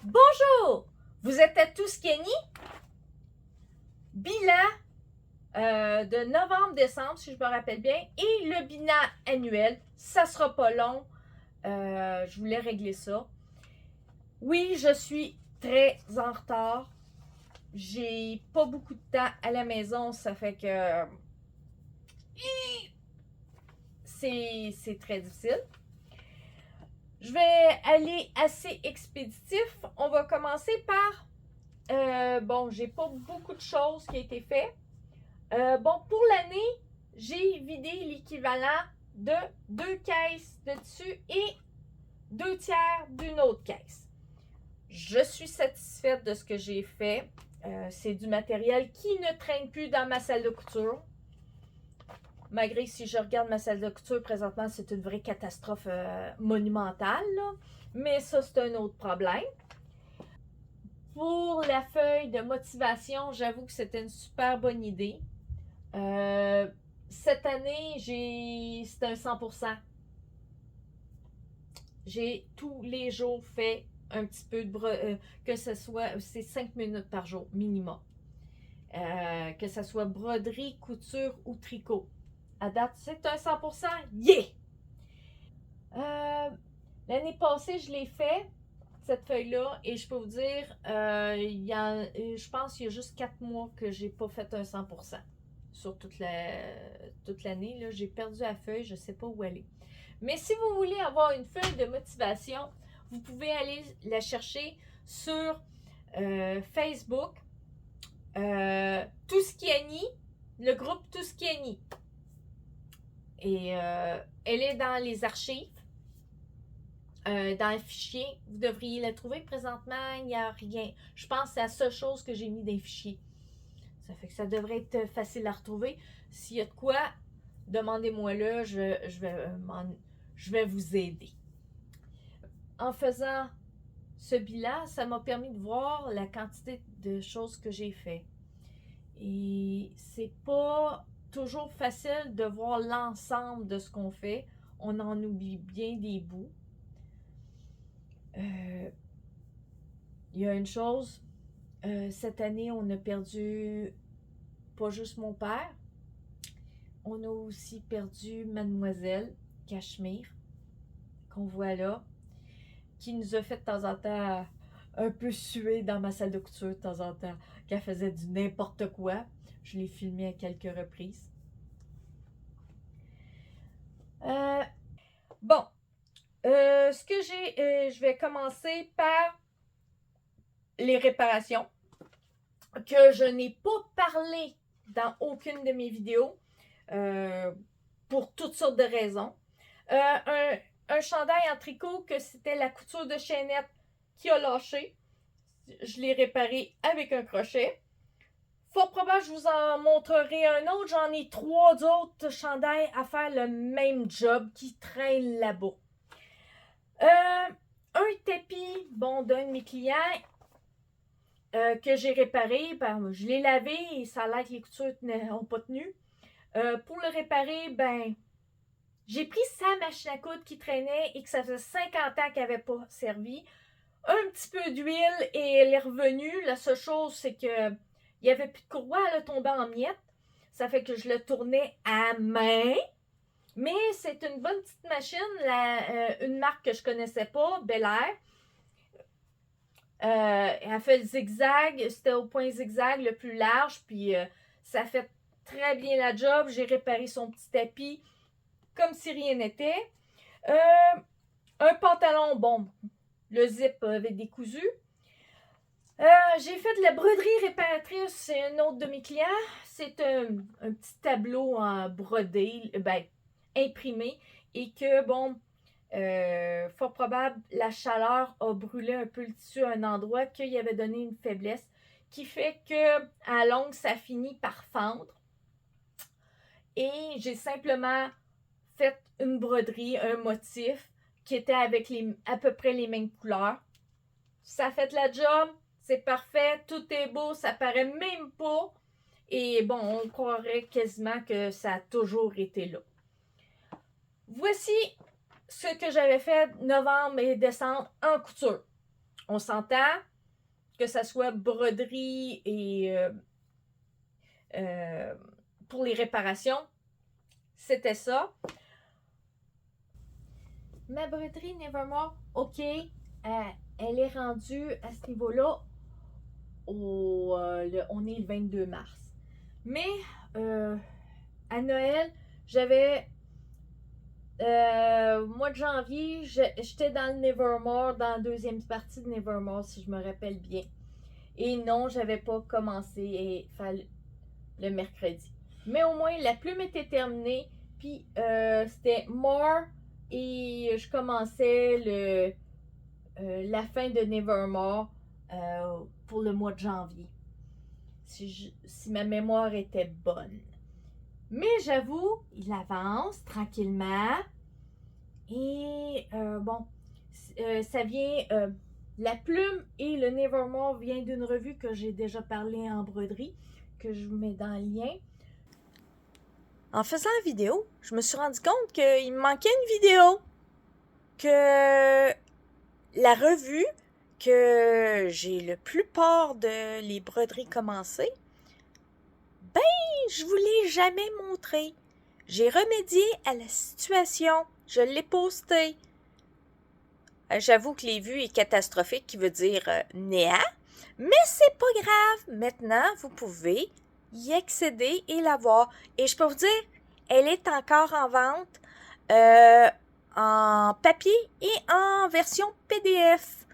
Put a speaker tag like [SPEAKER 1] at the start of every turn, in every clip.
[SPEAKER 1] Bonjour! Vous êtes à Tuscany? Bilan de novembre-décembre, si je me rappelle bien, et le bilan annuel. Ça sera pas long. Je voulais régler ça. Oui, je suis très en retard. J'ai pas beaucoup de temps à la maison, ça fait que c'est très difficile. Je vais aller assez expéditif. On va commencer par bon, j'ai pas beaucoup de choses qui ont été faites. Bon, pour l'année, j'ai vidé l'équivalent de 2 caisses de tissu et 2 tiers d'une autre caisse. Je suis satisfaite de ce que j'ai fait. C'est du matériel qui ne traîne plus dans ma salle de couture. Malgré si je regarde ma salle de couture présentement, c'est une vraie catastrophe monumentale. Là. Mais ça, c'est un autre problème. Pour la feuille de motivation, j'avoue que c'était une super bonne idée. Cette année, c'est un 100%. J'ai tous les jours fait un petit peu de que ce soit, c'est 5 minutes par jour minimum. Que ce soit broderie, couture ou tricot. À date, c'est un 100%. Yeah! L'année passée, je l'ai fait, cette feuille-là, et je peux vous dire, je pense qu'il y a juste 4 mois que j'ai pas fait un 100%. Sur toute l'année, là, j'ai perdu la feuille, je ne sais pas où elle est. Mais si vous voulez avoir une feuille de motivation, vous pouvez aller la chercher sur Facebook. Tuscany, le groupe Tuscany. Et elle est dans les archives. Dans le fichier, vous devriez la trouver. Présentement, il n'y a rien. Je pense que c'est la seule chose que j'ai mis dans les fichiers. Ça fait que ça devrait être facile à retrouver. S'il y a de quoi, demandez-moi là, je vais vous aider. En faisant ce bilan, ça m'a permis de voir la quantité de choses que j'ai fait. Et c'est pas toujours facile de voir l'ensemble de ce qu'on fait. On en oublie bien des bouts. Il y a une chose, cette année, on a perdu pas juste mon père, on a aussi perdu Mademoiselle Cachemire, qu'on voit là, qui nous a fait de temps en temps un peu suer dans ma salle de couture de temps en temps, qu'elle faisait du n'importe quoi. Je l'ai filmé à quelques reprises. Euh, bon, ce que je vais commencer par les réparations, que je n'ai pas parlé dans aucune de mes vidéos, pour toutes sortes de raisons. Un chandail en tricot que c'était la couture de chaînette qui a lâché. Je l'ai réparé avec un crochet. Fort probable, je vous en montrerai un autre. J'en ai 3 autres chandails à faire le même job qui traînent là-bas. Un tapis, bon, d'un de mes clients que j'ai réparé. Ben, je l'ai lavé et ça a l'air que les coutures n'ont pas tenu. Pour le réparer, ben, j'ai pris sa machine à coudre qui traînait et que ça faisait 50 ans qu'elle n'avait pas servi. Un petit peu d'huile et elle est revenue. La seule chose, c'est que il n'y avait plus de courroie, elle a tombé en miettes. Ça fait que je le tournais à main. Mais c'est une bonne petite machine, une marque que je connaissais pas, Bel Air. Elle fait le zigzag, c'était au point zigzag le plus large, puis ça fait très bien la job. J'ai réparé son petit tapis comme si rien n'était. Un pantalon, bon, le zip avait décousu. J'ai fait de la broderie réparatrice, c'est un autre de mes clients. C'est un petit tableau en brodé, ben, imprimé, et que, bon, fort probable, la chaleur a brûlé un peu le tissu à un endroit qu'il avait donné une faiblesse, qui fait que, à longue, ça finit par fendre. Et j'ai simplement fait une broderie, un motif, qui était avec à peu près les mêmes couleurs. Ça fait la job, c'est parfait, tout est beau, ça paraît même pas. Et bon, on croirait quasiment que ça a toujours été là. Voici ce que j'avais fait novembre et décembre en couture. On s'entend que ça soit broderie et pour les réparations, c'était ça. Ma broderie Nevermore, ok, elle est rendue à ce niveau-là. On est le 22 mars. Mais à Noël, j'avais mois de janvier, j'étais dans le Nevermore, dans la deuxième partie de Nevermore, si je me rappelle bien. Et non, j'avais pas commencé le mercredi. Mais au moins, la plume était terminée. Puis c'était More et je commençais la fin de Nevermore pour le mois de janvier. Si ma mémoire était bonne. Mais j'avoue, il avance tranquillement. Et bon, ça vient... la plume et le Nevermore vient d'une revue que j'ai déjà parlé en broderie, que je vous mets dans le lien.
[SPEAKER 2] En faisant la vidéo, je me suis rendu compte qu'il me manquait une vidéo. Que la revue que j'ai le plupart de les broderies commencées, ben, je vous l'ai jamais montré. J'ai remédié à la situation. Je l'ai posté. J'avoue que les vues est catastrophique, qui veut dire néant, mais c'est pas grave. Maintenant, vous pouvez y accéder et la voir. Et je peux vous dire, elle est encore en vente en papier et en version PDF,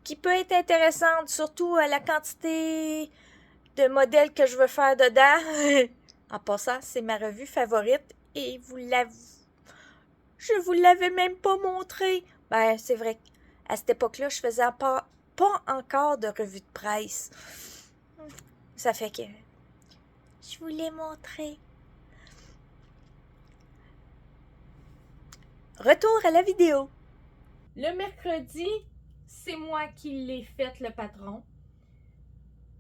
[SPEAKER 2] qui peut être intéressante, surtout à la quantité de modèles que je veux faire dedans. En passant, c'est ma revue favorite et je vous l'avais même pas montré. Ben, c'est vrai qu'à cette époque-là, je faisais pas encore de revue de presse. Ça fait que je vous l'ai montré. Retour à la vidéo.
[SPEAKER 1] Le mercredi, c'est moi qui l'ai fait, le patron.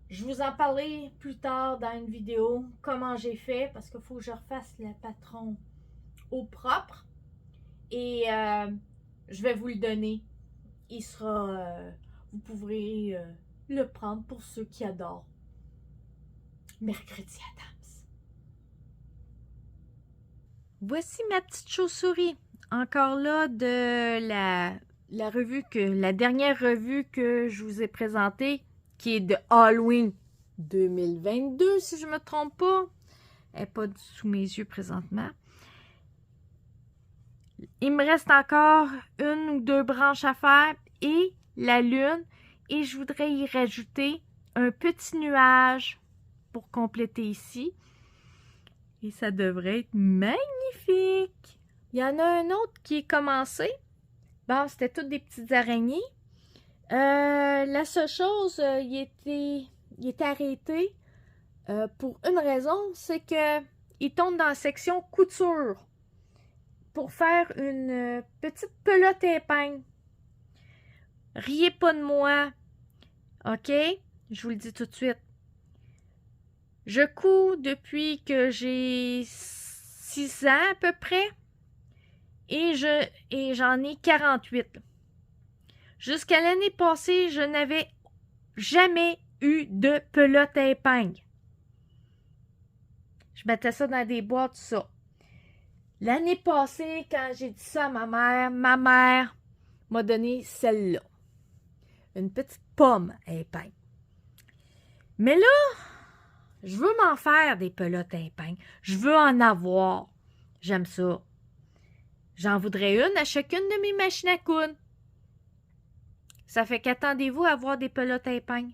[SPEAKER 1] Je vous en parlerai plus tard dans une vidéo, comment j'ai fait, parce qu'il faut que je refasse le patron au propre. Et je vais vous le donner. Il sera... vous pourrez le prendre pour ceux qui adorent. Mercredi Adams. Voici ma petite chauve-souris. Encore là de la revue la dernière revue que je vous ai présentée, qui est de Halloween 2022, si je ne me trompe pas. Elle n'est pas sous mes yeux présentement. Il me reste encore une ou deux branches à faire et la lune. Et je voudrais y rajouter un petit nuage pour compléter ici. Et ça devrait être magnifique. Il y en a un autre qui est commencé. Bon, c'était toutes des petites araignées. La seule chose, il était arrêté pour une raison, c'est que il tombe dans la section couture pour faire une petite pelote épingle. Riez pas de moi, ok? Je vous le dis tout de suite. Je couds depuis que j'ai 6 ans à peu près et j'en ai 48. Jusqu'à l'année passée, je n'avais jamais eu de pelote à épingle. Je mettais ça dans des boîtes, tout ça. L'année passée, quand j'ai dit ça à ma mère m'a donné celle-là. Une petite pomme à épingle. Mais là, je veux m'en faire des pelotes à épingle. Je veux en avoir. J'aime ça. J'en voudrais une à chacune de mes machines à coudre. Ça fait qu'attendez-vous à avoir des pelotes à épingle?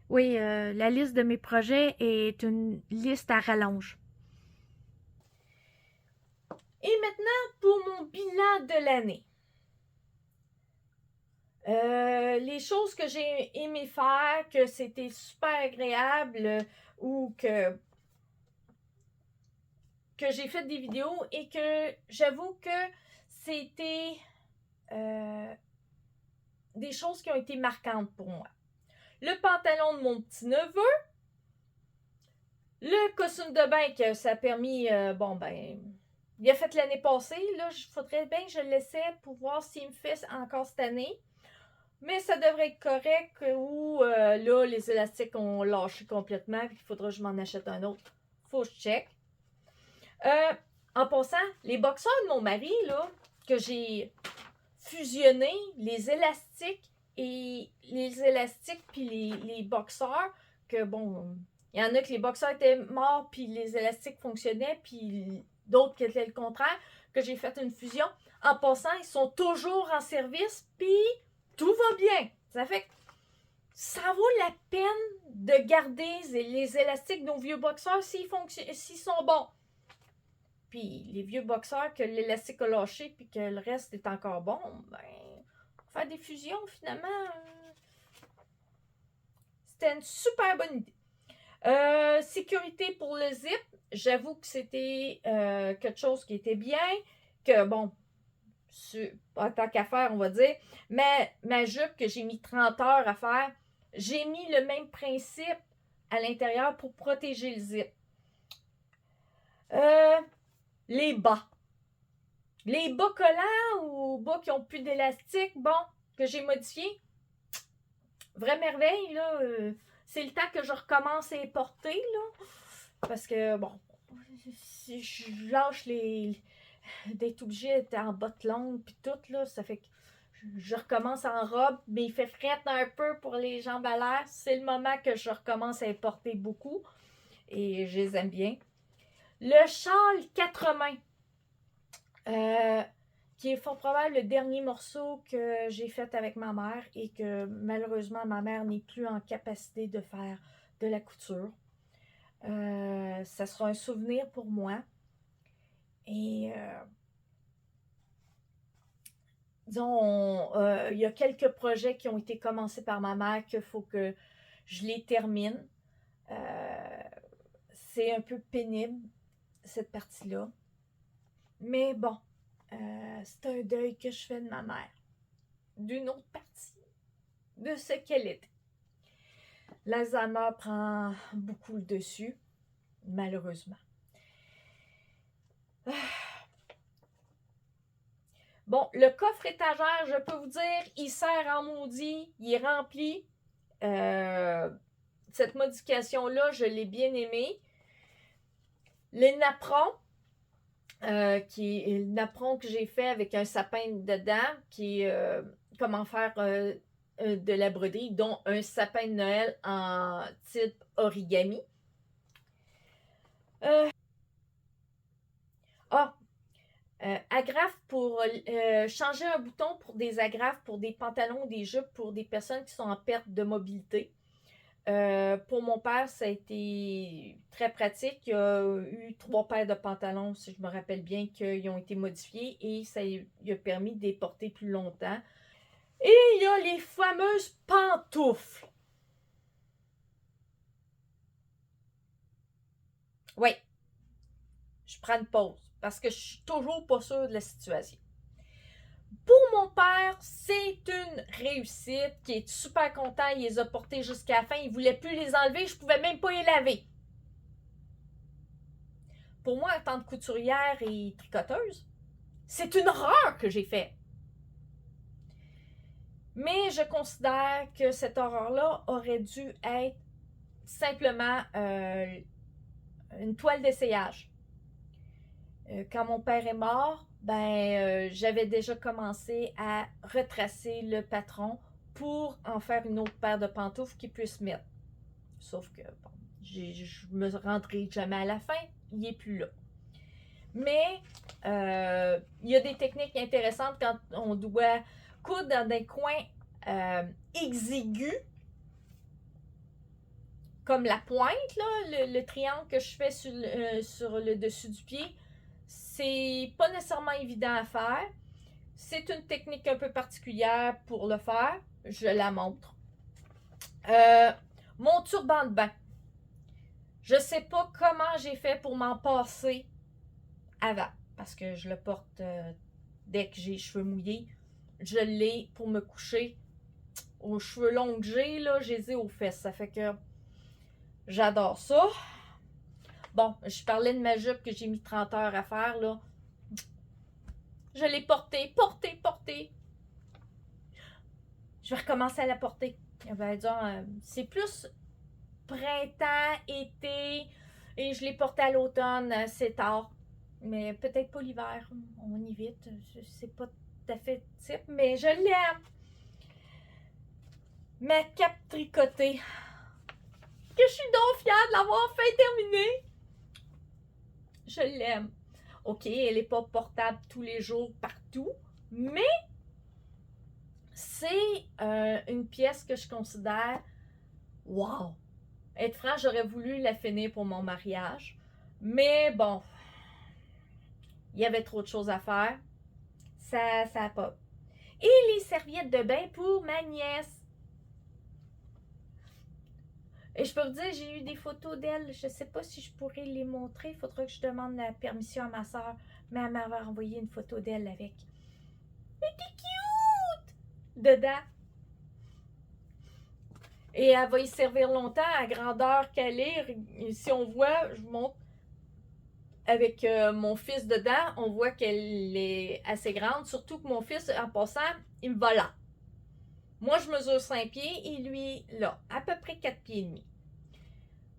[SPEAKER 1] Oui, la liste de mes projets est une liste à rallonge. Et maintenant, pour mon bilan de l'année. Les choses que j'ai aimé faire, que c'était super agréable ou que j'ai fait des vidéos et que j'avoue que c'était des choses qui ont été marquantes pour moi. Le pantalon de mon petit-neveu, le costume de bain que ça a permis, il a fait l'année passée, là, il faudrait bien que je le laissais pour voir s'il me fait encore cette année. mais ça devrait être correct ou là, les élastiques ont lâché complètement et il faudra que je m'en achète un autre. Faut que je check. En passant, les boxeurs de mon mari, là, que j'ai fusionné, les élastiques puis les boxeurs, que bon, il y en a que les boxeurs étaient morts puis les élastiques fonctionnaient, puis d'autres qui étaient le contraire, que j'ai fait une fusion. En passant, ils sont toujours en service, puis tout va bien. Ça fait que ça vaut la peine de garder les élastiques de nos vieux boxeurs s'ils sont bons. Puis les vieux boxeurs que l'élastique a lâché puis que le reste est encore bon, ben, faire des fusions finalement, c'était une super bonne idée. Sécurité pour le zip, j'avoue que c'était quelque chose qui était bien, que bon, en tant qu'à faire, on va dire, mais ma jupe que j'ai mis 30 heures à faire, j'ai mis le même principe à l'intérieur pour protéger le zip. Les bas. Les bas collants ou bas qui n'ont plus d'élastique, bon, que j'ai modifié. Vraie merveille, là. C'est le temps que je recommence à les porter, là. Parce que, bon, si je lâche d'être obligée d'être en bottes longues puis tout, là, ça fait que je recommence en robe, mais il fait frette un peu pour les jambes à l'air. C'est le moment que je recommence à les porter beaucoup. Et je les aime bien. Le châle 4 mains. Qui est fort probable le dernier morceau que j'ai fait avec ma mère et que malheureusement ma mère n'est plus en capacité de faire de la couture. Ça sera un souvenir pour moi. Et disons, il y a quelques projets qui ont été commencés par ma mère qu'il faut que je les termine. C'est un peu pénible, cette partie-là. Mais bon, c'est un deuil que je fais de ma mère, d'une autre partie de ce qu'elle était. L'Alzheimer prend beaucoup le dessus, malheureusement. Bon, le coffre étagère, je peux vous dire, il sert en maudit, il est rempli. Cette modification-là, je l'ai bien aimée. Les napperons, qui est le napperon que j'ai fait avec un sapin dedans, qui est comment faire de la broderie, dont un sapin de Noël en type origami. Agrafe pour changer un bouton pour des agrafes, pour des pantalons ou des jupes pour des personnes qui sont en perte de mobilité. Pour mon père, ça a été très pratique. Il y a eu 3 paires de pantalons, si je me rappelle bien, qui ont été modifiés et ça lui a permis de les porter plus longtemps. Et il y a les fameuses pantoufles. Oui, je prends une pause parce que je suis toujours pas sûre de la situation. Pour mon père, c'est une réussite, qui est super content, il les a portés jusqu'à la fin, il voulait plus les enlever, je pouvais même pas les laver. Pour moi, en tant que couturière et tricoteuse, c'est une horreur que j'ai faite. Mais je considère que cette horreur-là aurait dû être simplement une toile d'essayage. Quand mon père est mort, j'avais déjà commencé à retracer le patron pour en faire une autre paire de pantoufles qu'il puisse mettre. Sauf que, bon, je me rendrai jamais à la fin, il n'est plus là. Mais il y a des techniques intéressantes quand on doit coudre dans des coins exigus, comme la pointe, là, le triangle que je fais sur le dessus du pied. C'est pas nécessairement évident à faire. C'est une technique un peu particulière pour le faire. Je la montre. Mon turban de bain. Je sais pas comment j'ai fait pour m'en passer avant. Parce que je le porte dès que j'ai les cheveux mouillés. Je l'ai pour me coucher. Aux cheveux longs que j'ai, là, je les ai aux fesses. Ça fait que j'adore ça. Bon, je parlais de ma jupe que j'ai mis 30 heures à faire, là. Je l'ai portée. je vais recommencer à la porter. Ben, disons, c'est plus printemps, été, et je l'ai porté à l'automne, c'est tard. Mais peut-être pas l'hiver, on évite. C'est pas tout à fait type, mais je l'aime. Ma cape tricotée. Que je suis donc fière de l'avoir fait terminer. Je l'aime. OK, elle n'est pas portable tous les jours partout, mais c'est une pièce que je considère wow. Être franc, j'aurais voulu la finir pour mon mariage, mais bon, il y avait trop de choses à faire. Ça a pas. Et les serviettes de bain pour ma nièce. Et je peux vous dire, j'ai eu des photos d'elle. Je ne sais pas si je pourrais les montrer. Il faudra que je demande la permission à ma soeur. Mais elle m'avait envoyé une photo d'elle avec. Elle était cute! Dedans. Et elle va y servir longtemps à grandeur qu'elle est. Si on voit, je vous montre avec mon fils dedans, on voit qu'elle est assez grande. Surtout que mon fils, en passant, il me va là. Moi, je mesure 5 pieds et lui, là, à peu près 4 pieds et demi.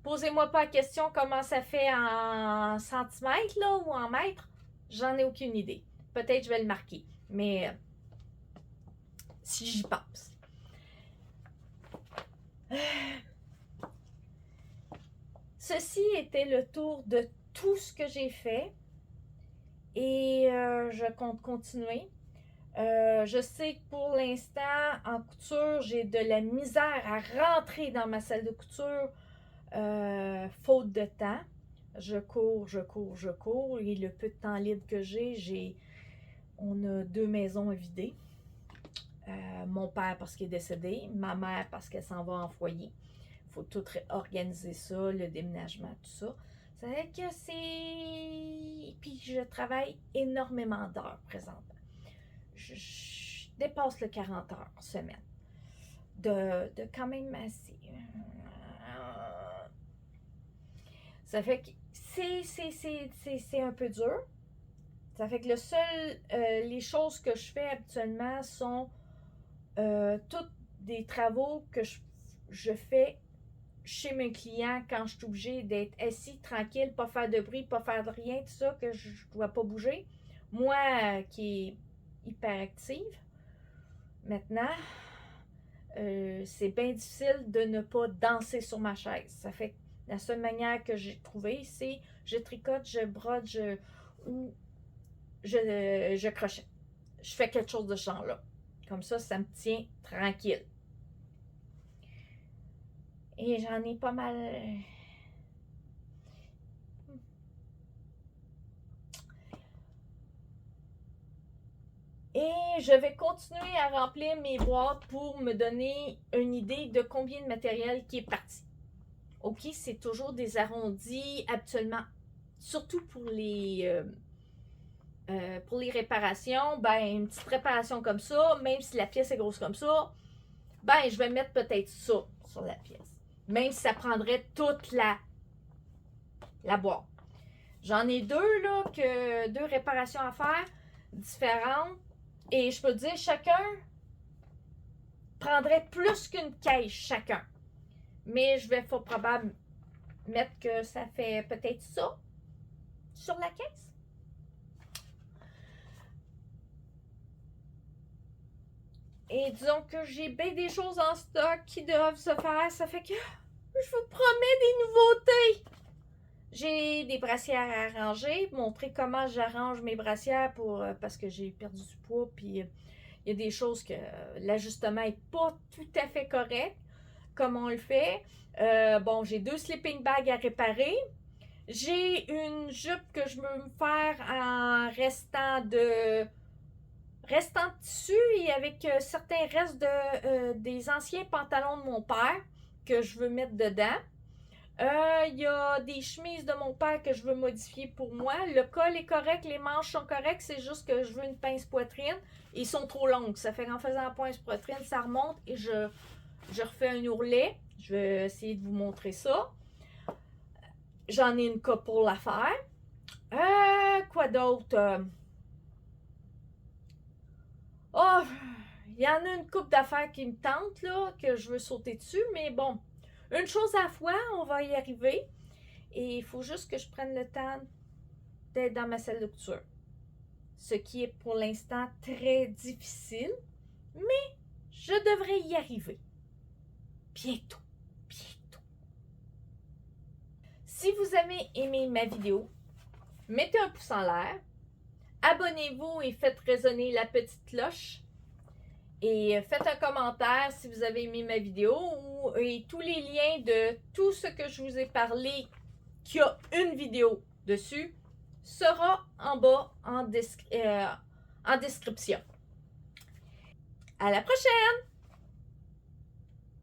[SPEAKER 1] Posez-moi pas la question comment ça fait en centimètres là, ou en mètres. J'en ai aucune idée. Peut-être je vais le marquer. Mais si j'y pense. Ceci était le tour de tout ce que j'ai fait. Et je compte continuer. Je sais que pour l'instant, en couture, j'ai de la misère à rentrer dans ma salle de couture. Faute de temps. Je cours. Et le peu de temps libre que on a 2 maisons à vider. Mon père parce qu'il est décédé, ma mère parce qu'elle s'en va en foyer. Il faut tout organiser ça, le déménagement, tout ça. Ça fait que c'est... Puis je travaille énormément d'heures présentement. Je dépasse le 40 heures semaine. De quand même assez... Ça fait que c'est un peu dur. Ça fait que les choses que je fais habituellement sont tous des travaux que je fais chez mes clients quand je suis obligée d'être assis, tranquille, pas faire de bruit, pas faire de rien, tout ça, que je ne dois pas bouger. Moi, qui est hyperactive, maintenant, c'est bien difficile de ne pas danser sur ma chaise. Ça fait que la seule manière que j'ai trouvée, c'est je tricote, je brode, ou je crochette. Je fais quelque chose de ce genre-là. Comme ça me tient tranquille. Et j'en ai pas mal. Et je vais continuer à remplir mes boîtes pour me donner une idée de combien de matériel qui est parti. OK, c'est toujours des arrondis, habituellement, surtout pour les réparations. Ben, une petite réparation comme ça, même si la pièce est grosse comme ça, ben, je vais mettre peut-être ça sur la pièce. Même si ça prendrait toute la boîte. J'en ai 2, là, 2 réparations à faire, différentes. Et je peux te dire, chacun prendrait plus qu'une caisse, chacun. Mais je vais probablement mettre que ça fait peut-être ça sur la caisse. Et disons que j'ai bien des choses en stock qui doivent se faire. Ça fait que je vous promets des nouveautés. J'ai des brassières à arranger, montrer comment j'arrange mes brassières parce que j'ai perdu du poids, puis il y a des choses que l'ajustement n'est pas tout à fait correct, comme on le fait. Bon, j'ai 2 sleeping bags à réparer. J'ai une jupe que je veux me faire en restant de tissu et avec certains restes des anciens pantalons de mon père que je veux mettre dedans. Il y a des chemises de mon père que je veux modifier pour moi. Le col est correct, les manches sont correctes, c'est juste que je veux une pince poitrine. Ils sont trop longues. Ça fait qu'en faisant la pince poitrine, ça remonte et je refais un ourlet. Je vais essayer de vous montrer ça. J'en ai une coupe pour la faire. Quoi d'autre? Oh, il y en a une couple d'affaires qui me tentent, là, que je veux sauter dessus, mais bon, une chose à la fois, on va y arriver. Et il faut juste que je prenne le temps d'être dans ma salle de couture. Ce qui est pour l'instant très difficile, mais je devrais y arriver. Bientôt, bientôt. Si vous avez aimé ma vidéo, mettez un pouce en l'air, abonnez-vous et faites résonner la petite cloche. Et faites un commentaire si vous avez aimé ma vidéo et tous les liens de tout ce que je vous ai parlé qui a une vidéo dessus sera en bas en description. À la prochaine!